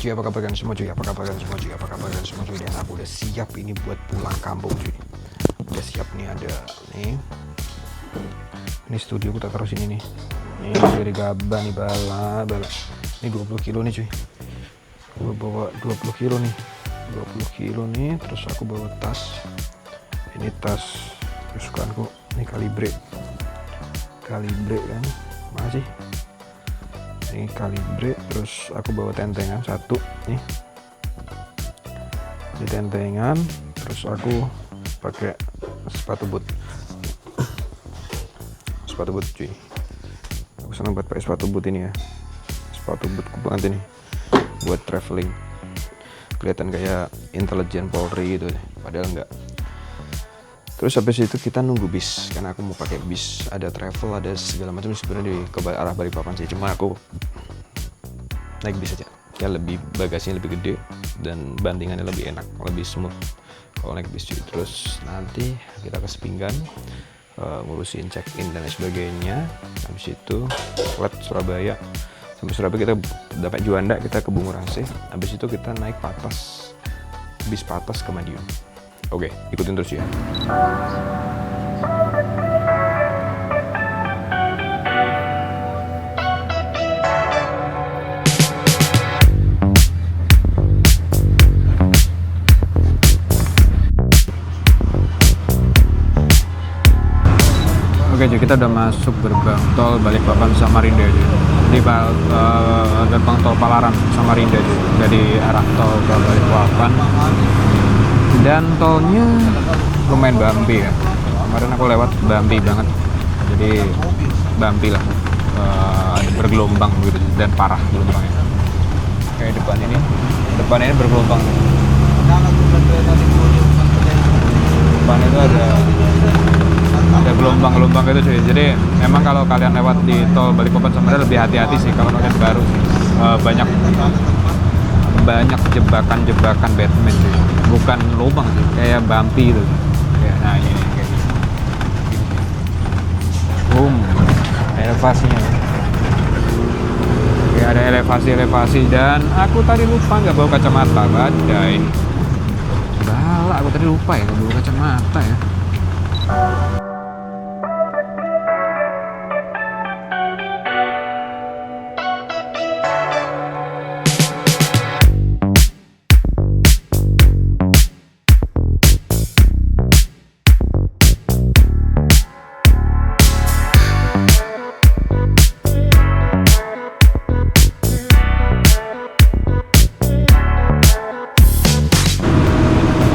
cuy, apa kabar kalian semua cuy? Apa kabar kalian semua cuy? Apa kabar kalian semua cuy? Dan aku udah siap ini buat pulang kampung cuy. Udah siap nih, ada nih. Ini studio aku tak taruh sini nih. Ini dari Gaba nih, bala. Ini 20 kilo nih cuy. Gue bawa 20 kilo nih. 20 kilo nih, terus aku bawa tas. Ini tas kesukaanku. Ini kalibre kan, masih. Ini kalibre, terus aku bawa tentengan satu nih. Ini tentengan, terus aku pakai sepatu boot. Sepatu boot cuy. Aku senang buat pakai sepatu boot ini ya. Sepatu bootku banget ini buat traveling. Kelihatan kayak intelijen Polri gitu, padahal enggak. Terus habis itu kita nunggu bis, karena aku mau pakai bis, ada travel, ada segala macam sebenarnya di ke arah Balikpapan sih. Cuma aku naik bis aja, ya lebih bagasinya lebih gede dan bandingannya lebih enak, lebih smooth kalau naik bis. Terus nanti kita ke Sepinggan, ngurusin check in dan lain sebagainya. Habis itu flight Surabaya, sampai Surabaya kita dapat Juanda, kita ke Bungurase. Habis itu kita naik Patas, bis Patas ke Madiun. Oke, ikutin terus ya. Oke cuy, kita udah masuk gerbang tol Balikpapan Samarinda cuy. Di gerbang tol Palaran Samarinda cuy. Dari arah tol ke Balikpapan. Dan tolnya lumayan bumpy ya. Kemarin aku lewat bumpy banget. Jadi bumpy lah. Bergelombang gitu dan parah gelombangnya. Kayak depan ini bergelombang. Depan itu ada gelombang-gelombang gitu cuy. Jadi memang kalau kalian lewat di tol Balikpapan Samarinda lebih hati-hati sih kalau kalian baru. Banyak jebakan Batman cuy. Bukan lubang sih, kayak bumpy gitu. Ya, nah ini kayak gini. Boom, elevasinya. Kayak ada elevasi dan aku tadi lupa nggak bawa kacamata, badai. Bala, aku tadi lupa ya nggak bawa kacamata ya.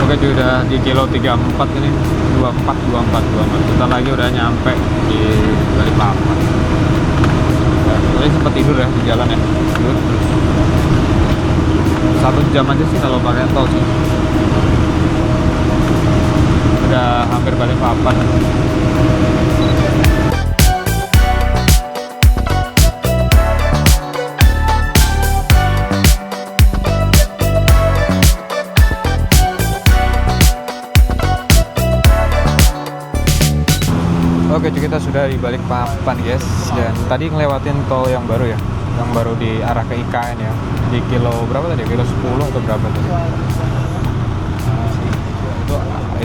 Oke cuy, udah di kilo 34 ini, 24. Bentar lagi udah nyampe di Balikpapan. Tadi sempat tidur ya di jalan ya, tidur terus 1 jam aja sih kalau pakai tol sih. Udah hampir Balikpapan. Oke cuy, kita sudah di Balikpapan guys. Dan tadi ngelewatin tol yang baru ya, yang baru di arah ke IKN ya. Di kilo berapa tadi? Kilo 10 atau berapa tadi?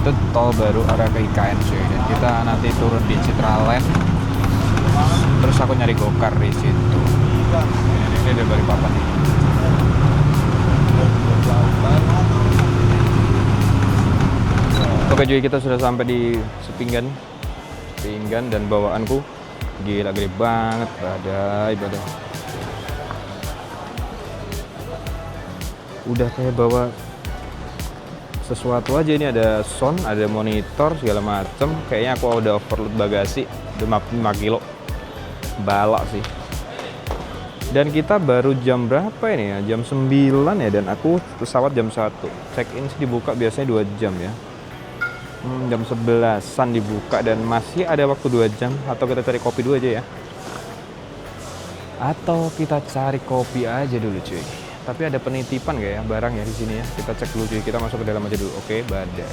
Itu tol baru arah ke IKN cuy. Dan kita nanti turun di Citraland. Terus aku nyari gokar di situ. Ini dari Balikpapan nih. Oke cuy, kita sudah sampai di Sepinggan dan bawaanku gila gede banget, badai. Udah kayak bawa sesuatu aja. Ini ada sound, ada monitor segala macem. Kayaknya aku udah overload bagasi 5 kilo, balak sih. Dan kita baru jam berapa ini ya, jam 9 ya, dan aku pesawat jam 1. Check in sih dibuka biasanya 2 jam ya. Jam 11-an dibuka dan masih ada waktu 2 jam. Atau kita cari kopi dulu aja ya. Atau kita cari kopi aja dulu cuy. Tapi ada penitipan gak ya barang ya di sini ya? Kita cek dulu cuy. Kita masuk ke dalam aja dulu. Oke, badai.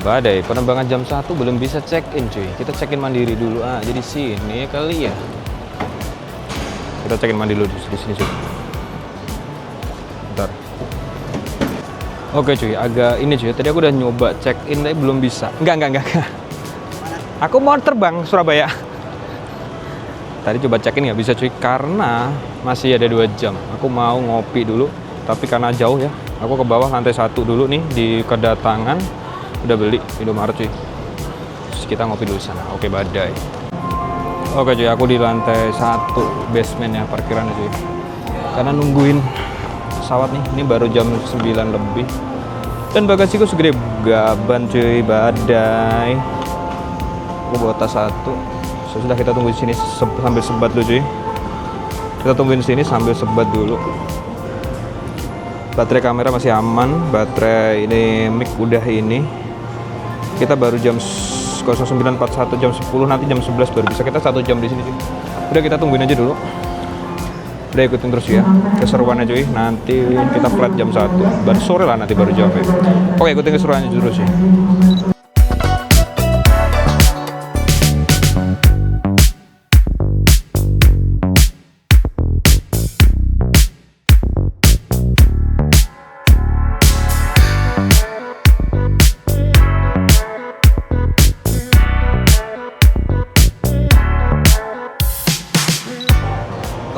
Badai, penerbangan jam 1 belum bisa check-in cuy. Kita check-in mandiri dulu. Jadi sini kali ya. Kita check-in mandiri dulu di sini cuy. Bentar. Oke cuy, agak ini cuy. Tadi aku udah nyoba check-in tapi belum bisa. Enggak. Aku mau terbang Surabaya. Tadi coba check-in nggak bisa cuy karena masih ada 2 jam. Aku mau ngopi dulu, tapi karena jauh ya. Aku ke bawah lantai 1 dulu nih di kedatangan. Udah beli Indomaret cuy. Terus kita ngopi dulu sana. Oke, badai. Oke cuy, aku di lantai 1 basement ya, parkirannya cuy. Karena nungguin pesawat nih. Ini baru jam 9 lebih. Dan bagasiku segede gaban cuy, badai. Aku bawa tas 1. Sudah kita tunggu di sini sambil sebat dulu cuy. Kita tungguin sini sambil sebat dulu. Baterai kamera masih aman, baterai ini mic udah ini. Kita baru jam 09.41, jam 10, nanti jam 11 baru bisa. Kita 1 jam di sini cuy. Udah kita tungguin aja dulu. Udah ikutin terus ya keseruannya cuy. Nanti kita flight jam 1. Baru sore lah nanti baru jam. Oke, ikutin keseruannya dulu sih.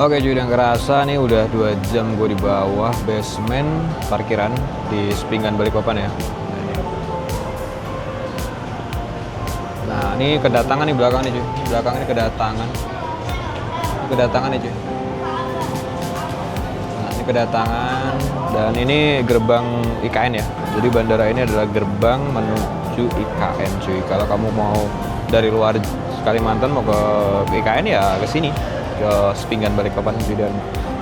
Oke cuy, udah ngerasa nih udah 2 jam gue di bawah basement parkiran di Sepinggan Balikpapan ya. Nah ini kedatangan nih belakang nih cuy. Belakang ini kedatangan. Kedatangan nih cuy. Nah ini kedatangan dan ini gerbang IKN ya. Jadi bandara ini adalah gerbang menuju IKN cuy. Kalau kamu mau dari luar Kalimantan mau ke IKN ya ke sini. Ke Sepinggan Balikpapan dan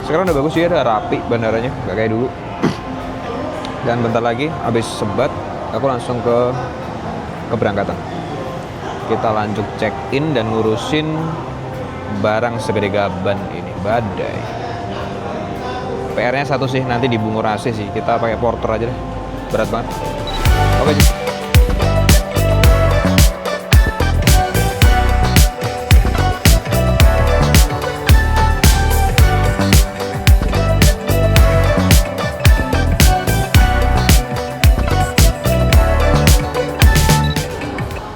sekarang udah bagus ya, udah rapi bandaranya, nggak kayak dulu. Dan bentar lagi habis sebat aku langsung ke keberangkatan. Kita lanjut check in dan ngurusin barang segede gaban ini, badai. PR-nya satu sih, nanti di Bungur AC sih, kita pakai porter aja deh, berat banget. Oke.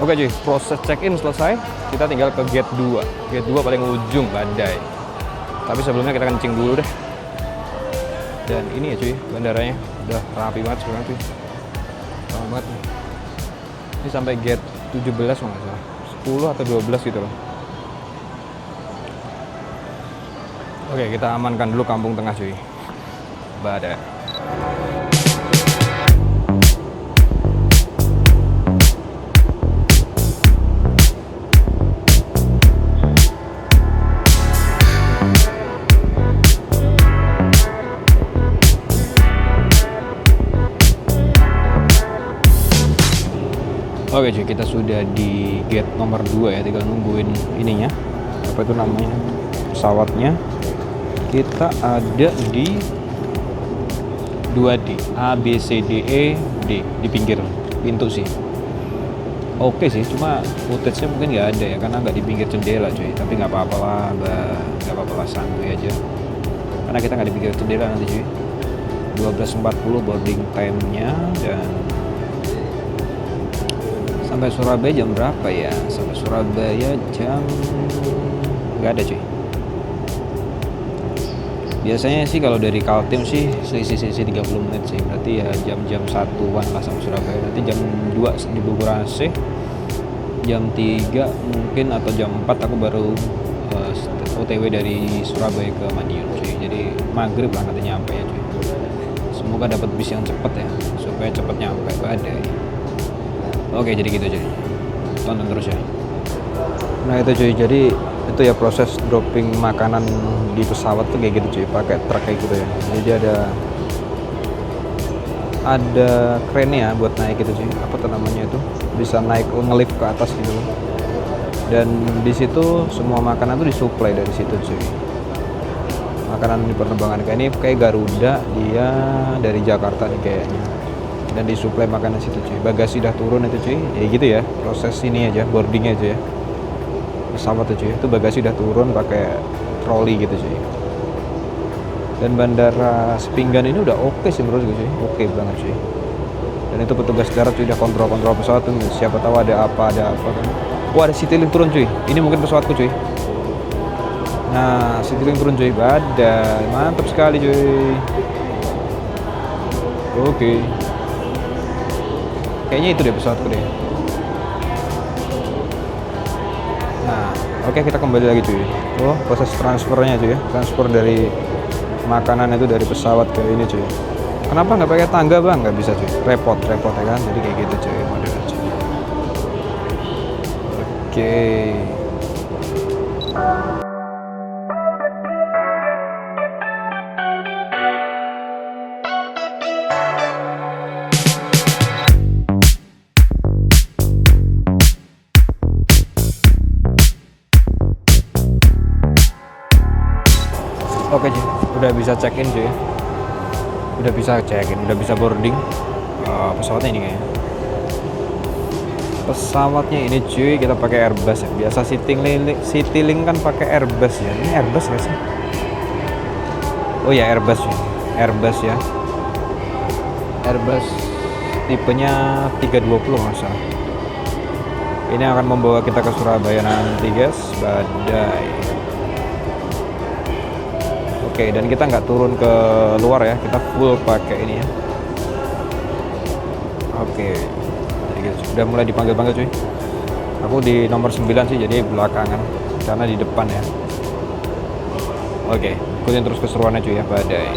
Oke cuy, proses check-in selesai. Kita tinggal ke gate 2. Gate 2 paling ujung, badai. Tapi sebelumnya kita kencing dulu deh. Dan ini ya cuy, bandaranya udah rapi banget sekarang cuy. Rapi banget nih. Ini sampai gate 17 kalau nggak salah. 10 atau 12 gitu loh. Oke, kita amankan dulu kampung tengah cuy. Badai. Oke cuy, kita sudah di gate nomor 2 ya, tinggal nungguin ininya, apa itu namanya, pesawatnya. Kita ada di 2D, A, B, C, D, E, D, di pinggir pintu sih. Oke sih, cuma footage-nya mungkin nggak ada ya, karena nggak di pinggir jendela cuy. Tapi nggak apa-apa lah, nggak apa-apa lah, santuy aja. Karena kita nggak di pinggir jendela nanti cuy. 12.40 boarding time-nya, dan sampai Surabaya jam berapa ya? Sampai Surabaya jam nggak ada cuy. Biasanya sih kalau dari Kaltim sih selisih 30 menit sih. Berarti ya jam-jam 1-an lah sampai Surabaya. Nanti jam 2 di Bogor AC. Jam 3 mungkin atau jam 4 aku baru OTW dari Surabaya ke Madiun cuy. Jadi maghrib lah nanti nyampe ya cuy. Semoga dapat bis yang cepat ya, supaya cepat nyampe. Badai. Oke, jadi gitu jadi tonton terus ya. Nah itu cuy, jadi itu ya proses dropping makanan di pesawat tuh kayak gitu cuy, pakai truk kayak gitu ya. Jadi ada krennya buat naik gitu cuy, apa tuh namanya itu, bisa naik ngelift ke atas gitu loh. Dan di situ semua makanan tuh disuplai dari situ cuy. Makanan di penerbangan kayak ini kayak Garuda, dia dari Jakarta nih kayaknya. dan disuplai makanan situ cuy. Bagasi udah turun itu cuy, ya gitu ya, proses ini aja, boardingnya aja ya, pesawat tuh cuy. Itu bagasi udah turun pakai troli gitu cuy. Dan bandara Sepinggan ini udah oke sih menurut gue cuy, oke banget cuy. Dan itu petugas darat cuy udah kontrol pesawat tuh, siapa tahu ada apa kan. Wah, ada Citylink turun cuy, ini mungkin pesawatku cuy. Nah, Citylink turun cuy, badai, mantap sekali cuy. Oke. Kayaknya itu deh pesawatku deh. Nah, oke, kita kembali lagi cuy. Oh, proses transfernya cuy ya, transfer dari makanan itu dari pesawat ke ini cuy. Kenapa nggak pakai tangga bang? Nggak bisa cuy, repot ya kan. Jadi kayak gitu cuy modelnya cuy. Oke. Oke cuy, udah bisa check in cuy. Udah bisa boarding pesawatnya ini kayaknya. Pesawatnya ini cuy, kita pakai Airbus ya. Biasa Citylink kan pakai Airbus ya. Ini Airbus nggak sih? Oh ya, Airbus cuy. Airbus ya. Airbus tipenya 320 nggak salah. Ini akan membawa kita ke Surabaya nanti guys, badai. Oke, dan kita nggak turun ke luar ya, kita full pakai ini ya. Oke, jadi gitu, udah mulai dipanggil cuy. Aku di nomor 9 sih, jadi belakangan karena di depan ya. Oke, ikutin terus keseruannya cuy ya, badai.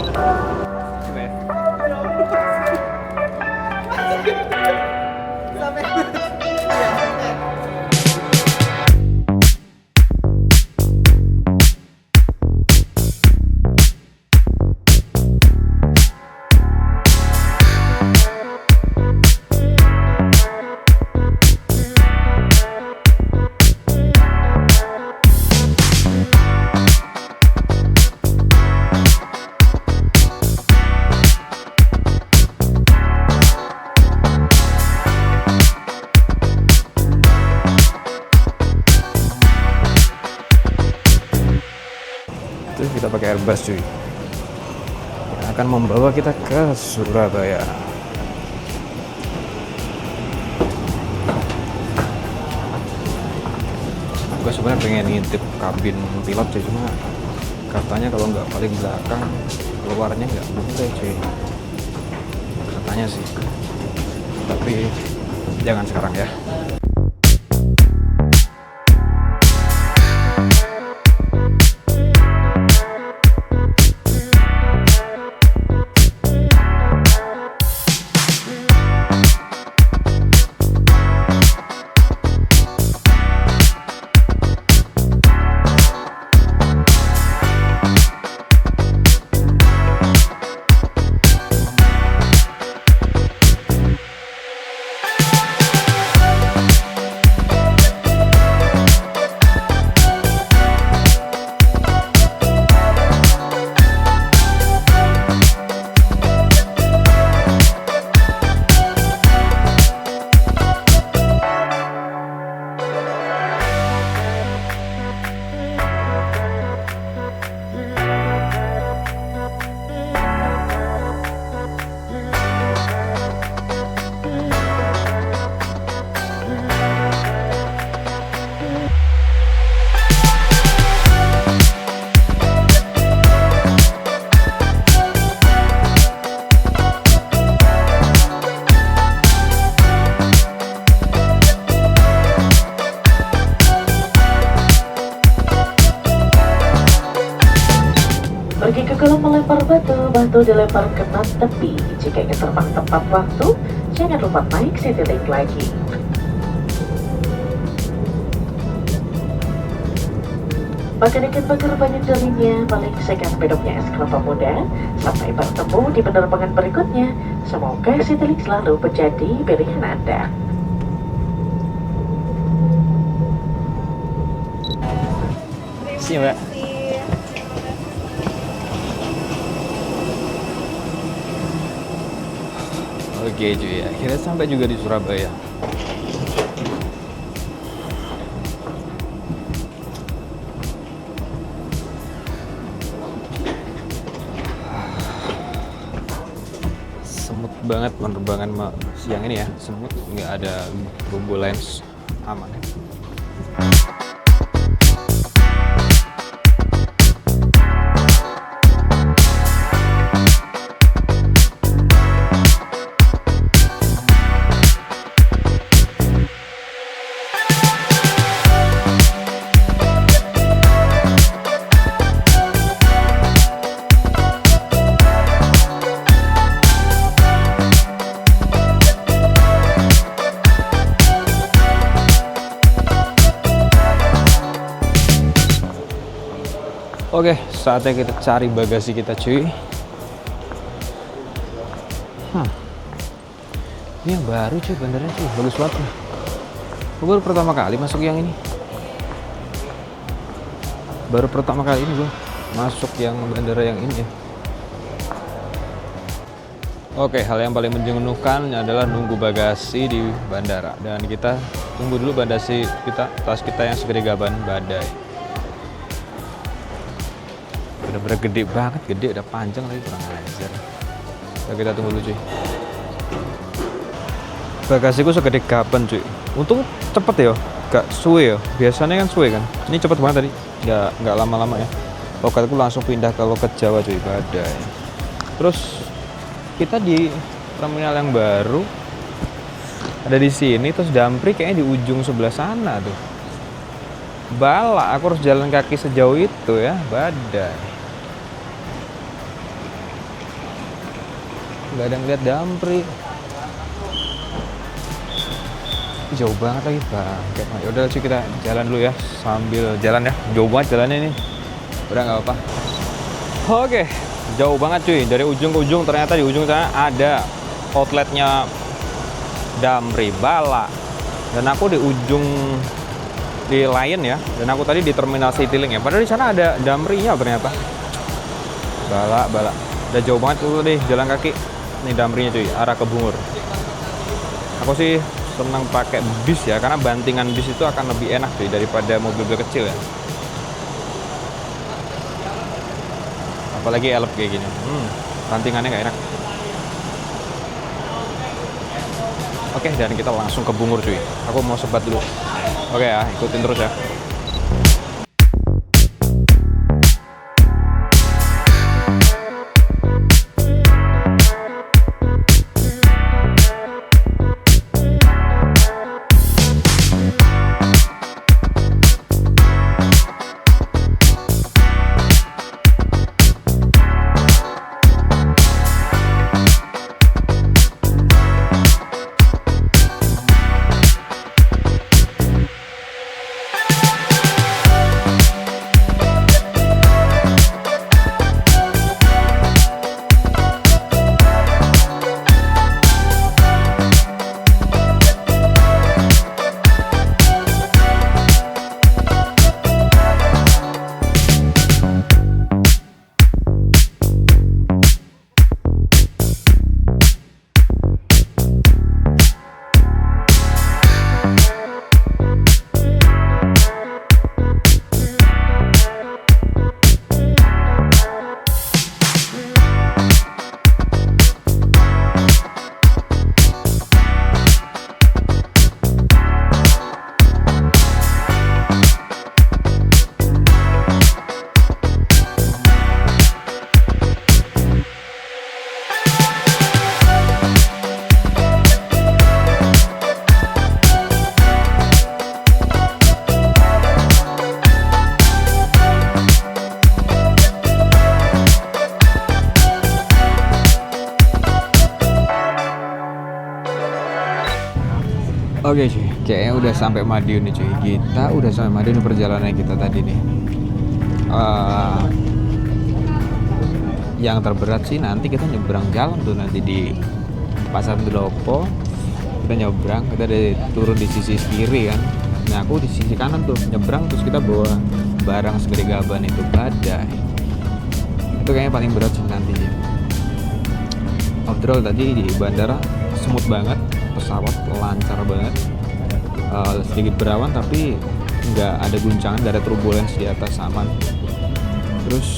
Kita pakai Airbus cuy, yang akan membawa kita ke Surabaya. Gue sebenarnya pengen ngintip kabin pilot cuy, cuma katanya kalau nggak paling belakang keluarnya nggak boleh cuy, katanya sih, tapi jangan sekarang ya. Pergi ke kolam melempar batu dilempar kena tepi. Jika ingin terbang tepat waktu, jangan lupa naik Citylink lagi. Makan ikan bakar banyak darinya, paling segar minumnya es kelapa muda. Sampai bertemu di penerbangan berikutnya. Semoga Citylink selalu menjadi pilihan Anda. Sini mbak. Oke cuy, akhirnya sampai juga di Surabaya. Semut banget penerbangan siang ini ya, semut, nggak ada turbulence, aman ya. Oke, saatnya kita cari bagasi kita cuy. Ini yang baru cuy, bandarnya cuy, bagus banget. Gue baru pertama kali masuk yang ini. Baru pertama kali ini gue masuk yang bandara yang ini ya. Oke, hal yang paling menjenuhkan adalah nunggu bagasi di bandara. Dan kita tunggu dulu bagasi kita, tas kita yang segede gaban badai. Bener-bener gede banget, gede, udah panjang lagi, kurang ajar. Nah, kita tunggu dulu cuy. Bagasiku segede gaban cuy. Untung cepet ya, gak suwe ya. Biasanya kan suwe kan. Ini cepet banget tadi, nggak lama-lama ya. Lokatku langsung pindah ke loket Jawa cuy, badai. Terus kita di terminal yang baru ada di sini, terus Damri kayaknya di ujung sebelah sana tuh. Bala, aku harus jalan kaki sejauh itu ya, badai. Nggak ada ngeliat Damri. Jauh banget lagi bang. Ya udah sih, kita jalan dulu ya, sambil jalan ya. Jauh banget jalannya ini. Udah nggak apa-apa. Oke, jauh banget cuy. Dari ujung ke ujung, ternyata di ujung sana ada outletnya Damri, Bala. Dan aku di ujung di Lion ya. Dan aku tadi di terminal Citylink ya. Padahal di sana ada Damri-nya ternyata. Bala. Udah jauh banget tuh deh jalan kaki. Ini Damrinya cuy, arah ke Bungur. Aku sih senang pakai bis ya, karena bantingan bis itu akan lebih enak cuy daripada mobil-mobil kecil ya. Apalagi elep kayak gini, bantingannya nggak enak. Oke, dan kita langsung ke Bungur cuy. Aku mau sebat dulu. Oke ya, ikutin terus ya. Oke cuy, kayaknya udah sampai Madiun nih cuy. Kita udah sampai Madiun perjalanan kita tadi nih. Yang terberat sih nanti kita nyebrang jalan tuh nanti di Pasar Pendopo. Kita nyebrang, kita turun di sisi kiri kan. Nah aku di sisi kanan tuh nyebrang, terus kita bawa barang segede gaban itu, badai. Itu kayaknya paling berat sih nanti sih. Overall tadi di bandara smooth banget, pesawat lancar banget. Sedikit berawan tapi nggak ada guncangan, nggak ada turbulence di atas, aman. Terus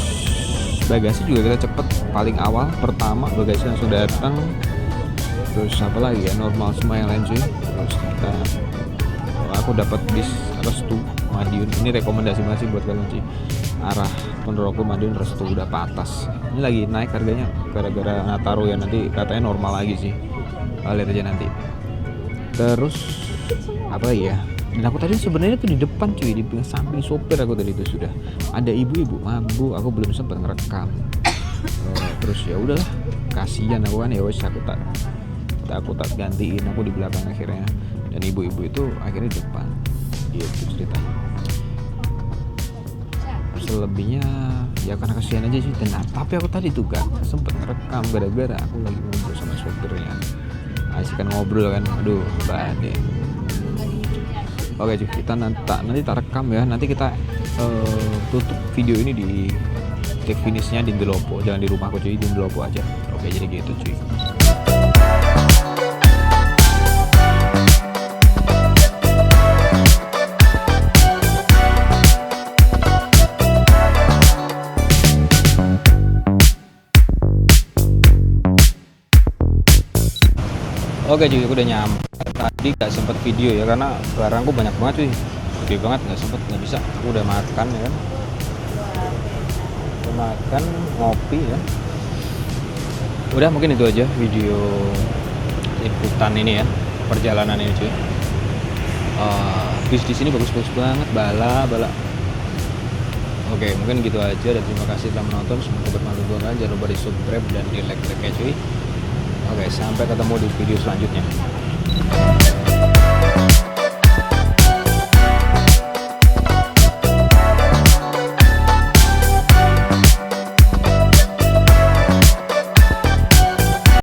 bagasi juga kita cepet, paling awal pertama bagasi langsung datang. Terus apa lagi ya, normal semua yang lain cuy. Terus aku dapat bis Restu Madiun, ini rekomendasi banget sih buat kalian cuy. Arah Ponorogo Madiun Restu udah patas, ini lagi naik harganya gara-gara Nataru ya, nanti katanya normal lagi sih, lihat aja nanti. Terus apa ya, dan aku tadi sebenarnya tuh di depan cuy, di samping sopir aku tadi itu sudah ada ibu-ibu mabuk, aku belum sempat ngerekam. Terus ya udahlah, kasihan aku kan, ya wes aku tak gantiin, aku di belakang akhirnya, dan ibu-ibu itu akhirnya di depan gitu ceritanya. Selebihnya ya karena kasihan aja sih, dan tapi aku tadi tuh gak sempet ngerekam gara-gara aku lagi ngobrol sama sopirnya, asik kan ngobrol kan, aduh badai. Oke cuy, kita nanti tak rekam ya, nanti kita tutup video ini di titik finishnya di Indonesia, jangan di rumahku cuy, di Indonesia aja. Oke, jadi gitu cuy. Oke cuy, aku udah nyampe. Tadi gak sempet video ya karena barangku banyak banget cuy, gede banget, nggak bisa. Aku udah makan ya kan, udah makan, ngopi ya. Udah, mungkin itu aja video liputan ini ya, perjalanan ini cuy. Bis di sini bagus-bagus banget, bala. Oke, mungkin gitu aja, dan terima kasih telah menonton. Semoga bermanfaat. Jangan lupa di subscribe dan di like ya cuy. Oke, sampai ketemu di video selanjutnya.